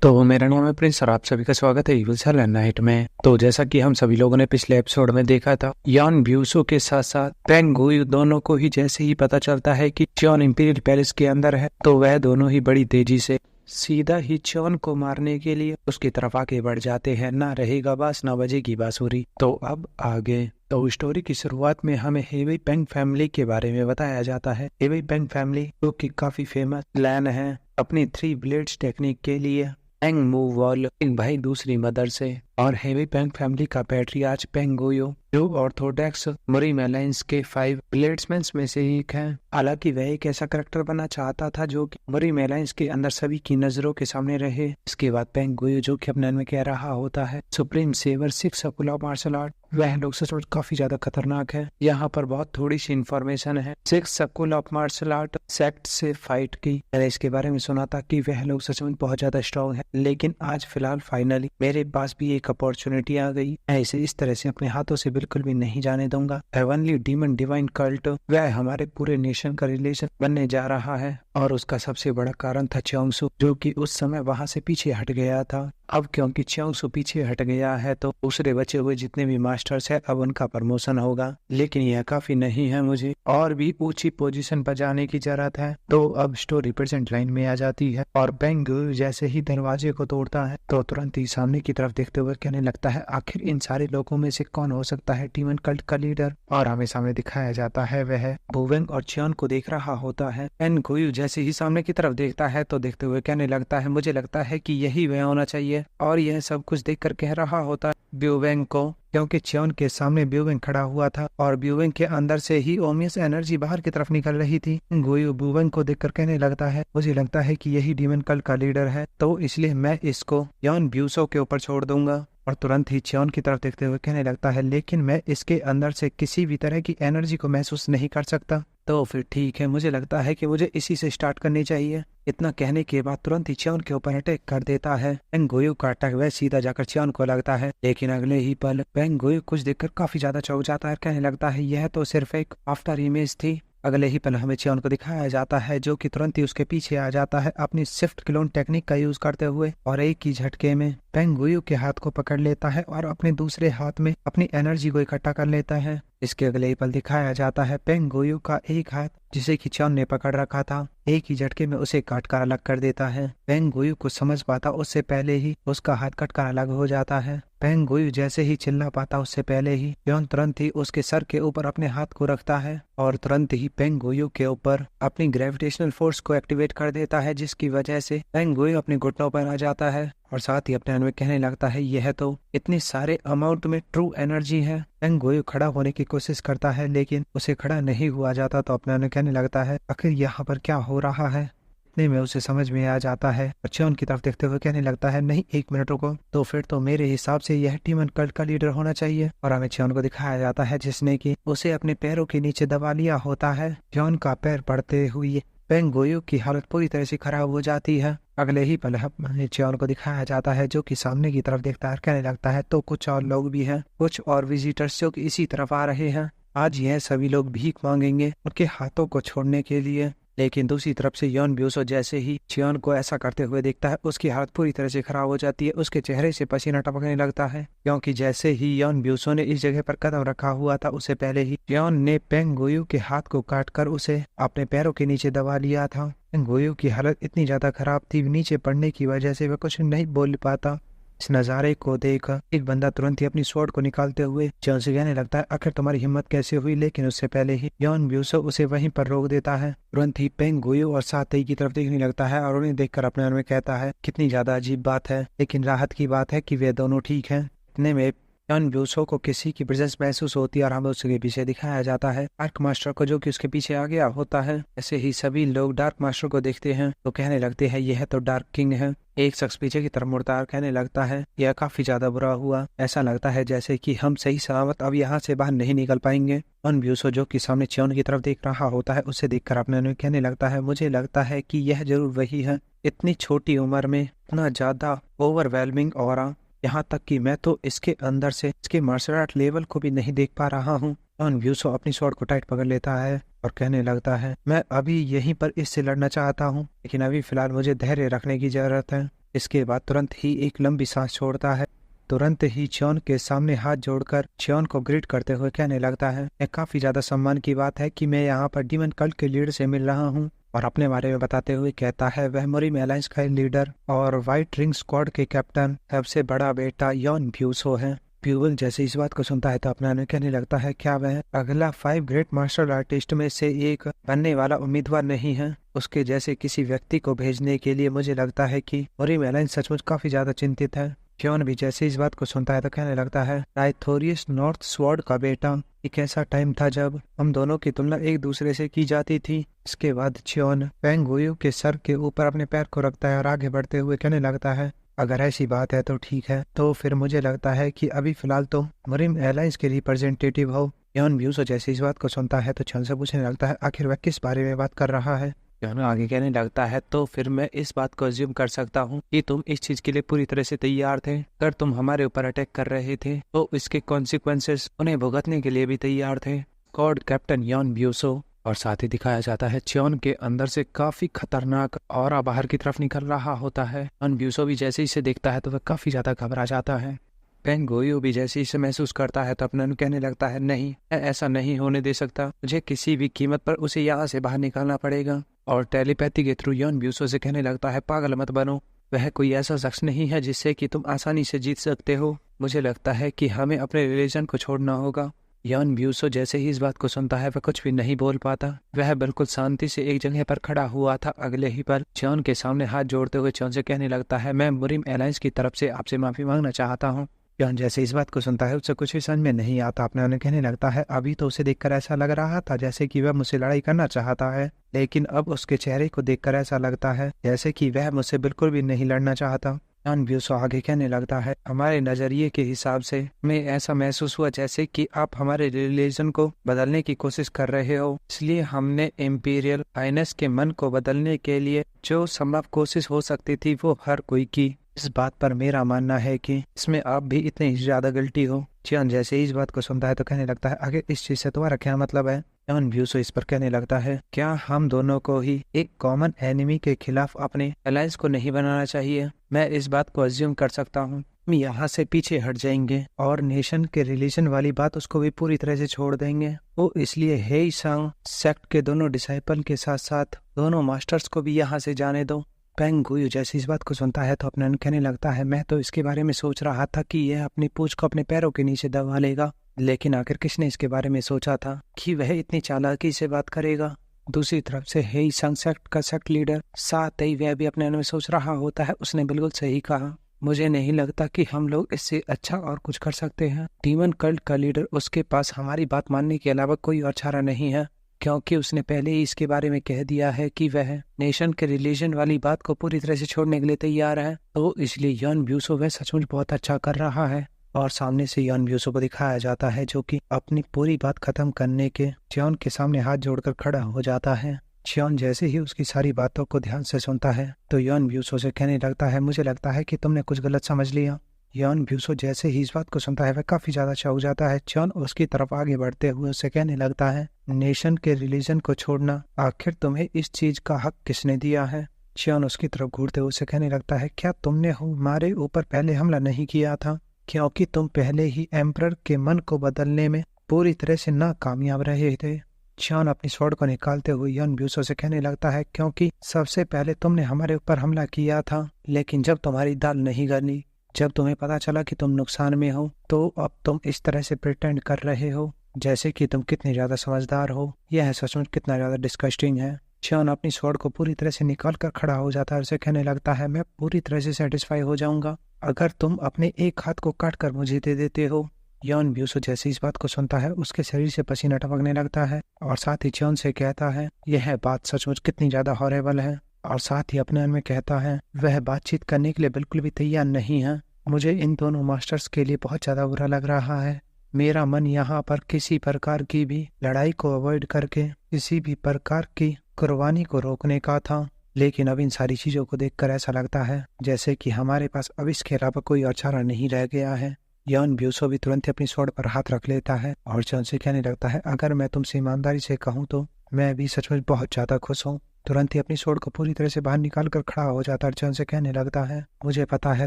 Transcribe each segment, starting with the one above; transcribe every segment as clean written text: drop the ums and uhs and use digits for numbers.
तो मेरा नाम है प्रिंस और आप सभी का स्वागत है इविल सेवन नाइट में। तो जैसा कि हम सभी लोगों ने पिछले एपिसोड में देखा था, यान ब्यूसो के साथ साथ पेंग गुयू दोनों को ही जैसे ही पता चलता है कि च्योन इंपीरियल पैलेस के अंदर है, तो वह दोनों ही बड़ी तेजी से सीधा ही च्योन को मारने के लिए उसकी तरफ आगे बढ़ जाते हैं। ना रहेगा बास ना बजेगी बांसुरी। तो अब आगे तो स्टोरी की शुरुआत में हमें हेवी पेंग फैमिली के बारे में बताया जाता है। हेवी पेंग फैमिली जो कि काफी फेमस क्लैन है अपनी 3 ब्लेड्स टेक्निक के लिए। पेंग मूव वॉल एक भाई दूसरी मदर से, और हेवी पेंग फैमिली का पैट्रियार्च पेंग गुयू जो ऑर्थोडॉक्स मुरिम अलायंस के 5 ब्लेड्समैन में से एक है। हालांकि वह एक ऐसा करेक्टर बनना चाहता था जो कि मुरिम अलायंस के अंदर सभी की नजरों के सामने रहे। इसके बाद पेंग गुयू जो कि अपने में कह रहा होता है supreme saver 6 school of martial art, वह लोग सच में काफी ज्यादा खतरनाक है। यहाँ पर बहुत थोड़ी सी इन्फॉर्मेशन है 6 school of martial art sect से फाइट की। मैंने इसके बारे में सुना था कि वह लोग सच में बहुत ज्यादा स्ट्रॉन्ग है, लेकिन आज फिलहाल फाइनली मेरे पास भी एक अपॉर्चुनिटी आ गई। मैं इसे इस तरह से अपने हाथों से बिल्कुल भी नहीं जाने दूंगा। हेवनली डीमन डिवाइन कल्ट वह हमारे पूरे नेशन का रिलेशन बनने जा रहा है, और उसका सबसे बड़ा कारण था च्योंगसू जो कि उस समय वहां से पीछे हट गया था। अब क्योंकि च्योंगसू पीछे हट गया है तो दूसरे बचे हुए जितने भी मास्टर्स है अब उनका प्रमोशन होगा, लेकिन यह काफी नहीं है, मुझे और भी ऊंची पोजीशन पर जाने की जरूरत है। तो अब स्टोरी प्रेजेंट लाइन में आ जाती है, और पेंग गुयू जैसे ही दरवाजे को तोड़ता है तो तुरंत ही सामने की तरफ देखते हुए कहने लगता है आखिर इन सारे लोगों में से कौन हो सकता है डीमन कल्ट का लीडर। और हमें सामने दिखाया जाता है वह बुवेंग और च्योन को देख रहा होता है। पेंग गुयू जैसे ही सामने की तरफ देखता है तो देखते हुए कहने लगता है मुझे लगता है कि यही वह होना चाहिए, और यह सब कुछ देखकर कह रहा होता है ब्यूवेंग को, क्योंकि च्योन के सामने ब्यूवेंग खड़ा हुआ था और ब्यूवेंग के अंदर से ही ओमियस एनर्जी बाहर की तरफ निकल रही थी। गुयू ब्यूवेंग को देखकर कहने लगता है मुझे लगता है कि यही डीमन कल्ट का लीडर है, तो इसलिए मैं इसको यान ब्यूसो के ऊपर छोड़ दूंगा। और तुरंत ही च्योन की तरफ देखते हुए कहने लगता है लेकिन मैं इसके अंदर से किसी भी तरह की एनर्जी को महसूस नहीं कर सकता। तो फिर ठीक है, मुझे लगता है कि मुझे इसी से स्टार्ट करनी चाहिए। इतना कहने के बाद तुरंत ही च्योन के ऊपर अटैक कर देता है। पेंग गुयू का अटैक वह सीधा जाकर च्योन को लगता है, लेकिन अगले ही पल पेंग गुयू कुछ देखकर काफी ज्यादा चौंक जाता है। कहने लगता है यह तो सिर्फ एक आफ्टर इमेज थी। अगले ही पल हमें च्योन को दिखाया जाता है जो कि तुरंत ही उसके पीछे आ जाता है अपनी शिफ्ट क्लोन टेक्निक का यूज करते हुए, और एक ही झटके में पेंग गुयू के हाथ को पकड़ लेता है और अपने दूसरे हाथ में अपनी एनर्जी को इकट्ठा कर लेता है। इसके अगले ही पल दिखाया जाता है पेंग गुयू का एक हाथ जिसे कि च्योन ने पकड़ रखा था एक ही झटके में उसे काट कर अलग कर देता है। पेंग गुयू कुछ समझ पाता उससे पहले ही उसका हाथ कट कर अलग हो जाता है। पेंग गुयू जैसे ही चिल्ला पाता उससे पहले ही च्योन तुरंत ही उसके सर के ऊपर अपने हाथ को रखता है और तुरंत ही पेंग गुयू के ऊपर अपनी ग्रेविटेशनल फोर्स को एक्टिवेट कर देता है, जिसकी वजह से पेंग गुयू अपने घुटनों पर आ जाता है और साथ ही अपने मन में कहने लगता है यह तो इतनी सारे अमाउंट में ट्रू एनर्जी है। पेंग गुयू खड़ा होने की कोशिश करता है लेकिन उसे खड़ा नहीं हुआ जाता, तो अपने मन में कहने लगता है आखिर यहाँ पर क्या हो रहा है। इतने में उसे समझ में आ जाता है और च्योन की तरफ देखते हुए कहने लगता है नहीं, 1 मिनट रुको, तो फिर तो मेरे हिसाब से यह डीमन कल्ट का लीडर होना चाहिए। और हमें च्योन को दिखाया जाता है जिसने कि उसे अपने पैरों के नीचे दबा लिया होता है। च्योन का पैर पड़ते हुए पेंग गुयू की हालत पूरी तरह से खराब हो जाती है। अगले ही पल हमें च्योन को दिखाया जाता है जो कि सामने की तरफ देखता है, कहने लगता है तो कुछ और लोग भी हैं, कुछ और विजिटर्स जो कि इसी तरफ आ रहे हैं। आज यह सभी लोग भीख मांगेंगे उनके हाथों को छोड़ने के लिए। लेकिन दूसरी तरफ से यान ब्यूसो जैसे ही च्योन को ऐसा करते हुए देखता है उसकी हालत पूरी तरह से खराब हो जाती है। उसके चेहरे से पसीना टपकने लगता है, क्योंकि जैसे ही यान ब्यूसो ने इस जगह पर कदम रखा हुआ था उससे पहले ही च्योन ने पेंग गुयू के हाथ को काटकर उसे अपने पैरों के नीचे दबा लिया था। पेंग गुयू की हालत इतनी ज्यादा खराब थी, नीचे पड़ने की वजह से वह कुछ नहीं बोल पाता। इस नजारे को देख एक बंदा तुरंत ही अपनी स्वॉर्ड को निकालते हुए च्योन से कहने लगता है आखिर तुम्हारी हिम्मत कैसे हुई, लेकिन उससे पहले ही यान ब्यूसो उसे वहीं पर रोक देता है। तुरंत ही पेंग गुयू और साथी की तरफ देखने लगता है और उन्हें देखकर अपने मन में कहता है कितनी ज्यादा अजीब बात है, लेकिन राहत की बात है कि वे दोनों ठीक हैं। इतने में यान ब्यूसो को किसी की प्रेजेंस महसूस होती है और हमें उसके पीछे दिखाया जाता है डार्क मास्टर को जो कि उसके पीछे आ गया होता है। ऐसे ही सभी लोग डार्क मास्टर को देखते हैं तो कहने लगते हैं यह तो डार्क किंग है। एक शख्स पीछे की तरफ मुड़ता है, कहने लगता है यह काफी ज्यादा बुरा हुआ, ऐसा लगता है जैसे कि हम सही सलामत अब यहाँ से बाहर नहीं निकल पाएंगे। यान ब्यूसो जो कि सामने च्योन की तरफ देख रहा होता है उसे देखकर अपने कहने लगता है मुझे लगता है कि यह जरूर वही है। इतनी छोटी उम्र में इतना ज्यादा ओवरवेलमिंग ऑरा, यहाँ तक कि मैं तो इसके अंदर से इसके मार्शल आर्ट लेवल को भी नहीं देख पा रहा हूँ। यान ब्यूसो अपनी स्वॉर्ड को टाइट पकड़ लेता है और कहने लगता है मैं अभी यहीं पर इससे लड़ना चाहता हूँ, लेकिन अभी फिलहाल मुझे धैर्य रखने की जरूरत है। इसके बाद तुरंत ही एक लंबी सांस छोड़ता है। तुरंत ही च्योन के सामने हाथ जोड़कर च्योन को ग्रीट करते हुए कहने लगता है, यह काफी ज्यादा सम्मान की बात है कि मैं यहाँ पर डीमन कल्ट के लीडर से मिल रहा हूँ। और अपने बारे में बताते हुए कहता है वह मुरिम अलायंस का लीडर और व्हाइट रिंग स्क्वाड के कैप्टन सबसे बड़ा बेटा यॉन ब्यूसो है। प्यूबल जैसे इस बात को सुनता है तो अपने में कहने लगता है, क्या वह अगला 5 ग्रेट मार्शल आर्टिस्ट में से एक बनने वाला उम्मीदवार नहीं है? उसके जैसे किसी व्यक्ति को भेजने के लिए मुझे लगता है कि मुरिम अलायंस सचमुच काफी ज्यादा चिंतित है। क्यों भी जैसे इस बात को सुनता है तो कहने लगता है, राइथोरियस नॉर्थ स्वॉर्ड का बेटा, एक ऐसा टाइम था जब हम दोनों की तुलना एक दूसरे से की जाती थी। इसके बाद च्योन पेंग गुयू के सर के ऊपर अपने पैर को रखता है और आगे बढ़ते हुए कहने लगता है, अगर ऐसी बात है तो ठीक है, तो फिर मुझे लगता है कि अभी फिलहाल तो मुरिम एयरलाइंस के रिप्रेजेंटेटिव हो। यॉन ब्यूसो जैसे इस बात को सुनता है तो च्योन से पूछने लगता है, आखिर वह किस बारे में बात कर रहा है? च्योन आगे कहने लगता है, तो फिर मैं इस बात को अज्यूम कर सकता हूँ कि तुम इस चीज के लिए पूरी तरह से तैयार थे। अगर तुम हमारे ऊपर अटैक कर रहे थे तो इसके कॉन्सिक्वेंसेस उन्हें भुगतने के लिए भी तैयार थे। Squad captain Yann Buso. और साथ ही दिखाया जाता है च्योन के अंदर से काफी खतरनाक ऑरा बाहर की तरफ निकल रहा होता है। यॉन ब्यूसो भी जैसे इसे देखता है तो वह काफी ज्यादा घबरा जाता है। पेंग गोयू भी जैसे इसे महसूस करता है तो अपने कहने लगता है, नहीं, मैं ऐसा नहीं होने दे सकता, मुझे किसी भी कीमत पर उसे यहाँ से बाहर निकालना पड़ेगा। और टेलीपैथी के थ्रू यॉन ब्यूसो से कहने लगता है, पागल मत बनो, वह कोई ऐसा शख्स नहीं है जिससे कि तुम आसानी से जीत सकते हो। मुझे लगता है कि हमें अपने रिलीजन को छोड़ना होगा। यॉन ब्यूसो जैसे ही इस बात को सुनता है वह कुछ भी नहीं बोल पाता। वह बिल्कुल शांति से एक जगह पर खड़ा हुआ था। अगले ही पल च्योन के सामने हाथ जोड़ते हुए च्योन से कहने लगता है, मैं मुरिम एलायंस की तरफ से आपसे माफी मांगना चाहता हूँ। च्योन जैसे इस बात को सुनता है उसे कुछ भी समझ में नहीं आता। अपने उन्हें कहने लगता है, अभी तो उसे देखकर ऐसा लग रहा था जैसे कि वह मुझसे लड़ाई करना चाहता है, लेकिन अब उसके चेहरे को देखकर ऐसा लगता है जैसे कि वह मुझसे बिल्कुल भी नहीं लड़ना चाहता। यॉन ब्यूसो आगे कहने लगता है, हमारे नजरिए के हिसाब से हमें ऐसा महसूस हुआ जैसे कि आप हमारे रिलीजन को बदलने की कोशिश कर रहे हो, इसलिए हमने इम्पीरियल हाइनेस के मन को बदलने के लिए जो संभव कोशिश हो सकती थी वो हर कोई की। इस बात पर मेरा मानना है कि इसमें आप भी इतने ज्यादा गिल्टी हो। च्योन जैसे इस बात को सुनता है तो कहने लगता है, आगे इस चीज से तुम्हारा क्या मतलब है? यॉन ब्यूसो इस पर कहने लगता है, क्या हम दोनों को ही एक कॉमन एनिमी के खिलाफ अपने अलायंस को नहीं बनाना चाहिए? मैं इस बात को अज्यूम कर सकता हूँ हम यहाँ से पीछे हट जाएंगे और नेशन के रिलीजन वाली बात उसको भी पूरी तरह से छोड़ देंगे। वो इसलिए हेई सांग सेक्ट के दोनों डिसाइपल के साथ साथ दोनों मास्टर्स को भी यहाँ से जाने दो। पेंग गुयू जैसे इस बात को सुनता है तो अपने कहने लगता है, मैं तो इसके बारे में सोच रहा था कि यह अपनी पूंछ को अपने पैरों के नीचे दबा लेगा, लेकिन आखिर किसने इसके बारे में सोचा था कि वह इतनी चालाकी से बात करेगा? दूसरी तरफ से हेई सांग सेक्ट का सेक्ट लीडर साथ ही वह भी अपने में सोच रहा होता है, उसने बिल्कुल सही कहा, मुझे नहीं लगता कि हम लोग इससे अच्छा और कुछ कर सकते हैं। डीमन कल्ट का लीडर, उसके पास हमारी बात मानने के अलावा कोई और चारा नहीं है, क्योंकि उसने पहले ही इसके बारे में कह दिया है कि वह नेशन के रिलीजन वाली बात को पूरी तरह से छोड़ने के लिए तैयार है। तो इसलिए यॉन ब्यूसो वह सचमुच बहुत अच्छा कर रहा है। और सामने से यॉन ब्यूसो को दिखाया जाता है जो कि अपनी पूरी बात खत्म करने के च्योन के सामने हाथ जोड़कर खड़ा हो जाता है। च्योन जैसे ही उसकी सारी बातों को ध्यान से सुनता है तो यॉन ब्यूसो से कहने लगता है, मुझे लगता है कि तुमने कुछ गलत समझ लिया। यॉन ब्यूसो जैसे ही इस बात को सुनता है वह काफी ज्यादा चौंक जाता है। च्योन उसकी तरफ आगे बढ़ते हुए उसे कहने लगता है, नेशन के रिलीजन को छोड़ना, आखिर तुम्हें इस चीज का हक किसने दिया है? च्योन उसकी तरफ घूरते हुए उसे कहने लगता है, क्या तुमने हमारे ऊपर पहले हमला नहीं किया था, क्योंकि तुम पहले ही एम्परर के मन को बदलने में पूरी तरह से नाकामयाब रहे थे। च्योन अपनी स्वॉर्ड को निकालते हुए यॉन ब्यूसो से कहने लगता है, क्योंकि सबसे पहले तुमने हमारे ऊपर हमला किया था, लेकिन जब तुम्हारी दाल नहीं गली, जब तुम्हें पता चला कि तुम नुकसान में हो, तो अब तुम इस तरह से प्रिटेंड कर रहे हो जैसे कि तुम कितने ज्यादा समझदार हो। यह सचमुच कितना ज्यादा डिस्गस्टिंग है। च्योन अपनी स्वॉर्ड को पूरी तरह से निकाल कर खड़ा हो जाता है और उसे कहने लगता है, मैं पूरी तरह से सेटिस्फाई हो जाऊंगा अगर तुम अपने एक हाथ को काट कर मुझे दे देते हो। यॉन ब्यूसो जैसे इस बात को सुनता है उसके शरीर से पसीना टपकने लगता है और साथ ही च्योन से कहता है, यह बात सचमुच कितनी ज्यादा हॉरेबल है। और साथ ही अपने मन में कहता है, वह बातचीत करने के लिए बिल्कुल भी तैयार नहीं है। मुझे इन दोनों मास्टर्स के लिए बहुत ज्यादा बुरा लग रहा है। मेरा मन यहाँ पर किसी प्रकार की भी लड़ाई को अवॉइड करके किसी भी प्रकार की कुर्बानी को रोकने का था, लेकिन अब इन सारी चीजों को देखकर ऐसा लगता है जैसे कि हमारे पास अब इसके अलावा कोई और चारा नहीं रह गया है। यॉन ब्यूसो भी तुरंत अपनी स्वॉर्ड पर हाथ रख लेता है और च्योन से कहने लगता है, अगर मैं तुमसे ईमानदारी से कहूँ तो मैं भी सचमुच बहुत ज्यादा खुश हूँ। तुरंत ही अपनी स्वॉर्ड को पूरी तरह से बाहर निकाल कर खड़ा हो जाता है और जॉन से कहने लगता है, मुझे पता है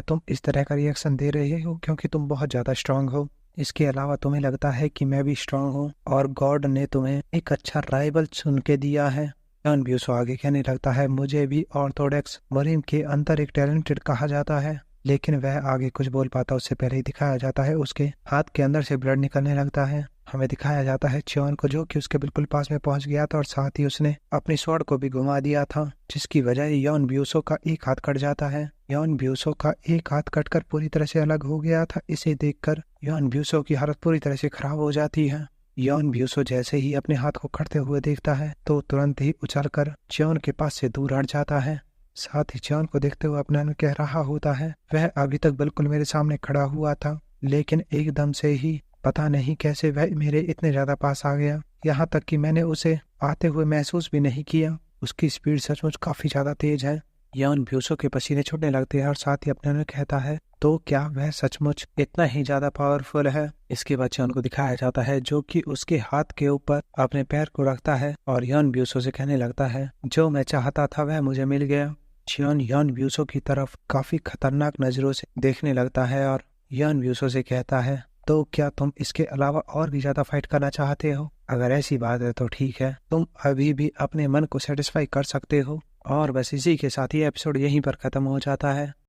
तुम इस तरह का रिएक्शन दे रहे हो क्योंकि तुम बहुत ज्यादा स्ट्रांग हो। इसके अलावा तुम्हें लगता है कि मैं भी स्ट्रांग हूँ और गॉड ने तुम्हें एक अच्छा राइवल चुन के दिया है। जॉन ब्यूसो आगे कहने लगता है, मुझे भी ऑर्थोडॉक्स मरीन के अंदर एक टैलेंटेड कहा जाता है। लेकिन वह आगे कुछ बोल पाता उससे पहले ही दिखाया जाता है उसके हाथ के अंदर से ब्लड निकलने लगता है। हमें दिखाया जाता है च्योन को जो कि उसके बिल्कुल पास में पहुंच गया था और साथ ही उसने अपनी स्वॉर्ड को भी घुमा दिया था, जिसकी वजह यॉन ब्यूसो का एक हाथ कट जाता है। यॉन ब्यूसो का एक हाथ कटकर पूरी तरह से अलग हो गया था। इसे देखकर यॉन ब्यूसो की हालत पूरी तरह से खराब हो जाती है। यॉन ब्यूसो जैसे ही अपने हाथ को कटते हुए देखता है तो तुरंत ही उछलकर च्योन के पास से दूर हट जाता है। साथ ही च्योन को देखते हुए अपने कह रहा होता है, वह अभी तक बिल्कुल मेरे सामने खड़ा हुआ था लेकिन एकदम से ही पता नहीं कैसे वह मेरे इतने ज्यादा पास आ गया, यहाँ तक कि मैंने उसे आते हुए महसूस भी नहीं किया। उसकी स्पीड सचमुच काफी ज्यादा तेज है। यॉन ब्यूसो के पसीने छूटने लगते हैं और साथ ही अपने कहता है, तो क्या वह सचमुच इतना ही ज्यादा पावरफुल है। इसके बाद च्योन को दिखाया जाता है जो कि उसके हाथ के ऊपर अपने पैर को रखता है और यॉन ब्यूसो से कहने लगता है, जो मैं चाहता था वह मुझे मिल गया। च्योन यॉन ब्यूसो की तरफ काफी खतरनाक नजरों से देखने लगता है और यॉन ब्यूसो से कहता है, तो क्या तुम इसके अलावा और भी ज्यादा फाइट करना चाहते हो? अगर ऐसी बात है तो ठीक है, तुम अभी भी अपने मन को सेटिस्फाई कर सकते हो। और बस इसी के साथ ही एपिसोड यहीं पर खत्म हो जाता है।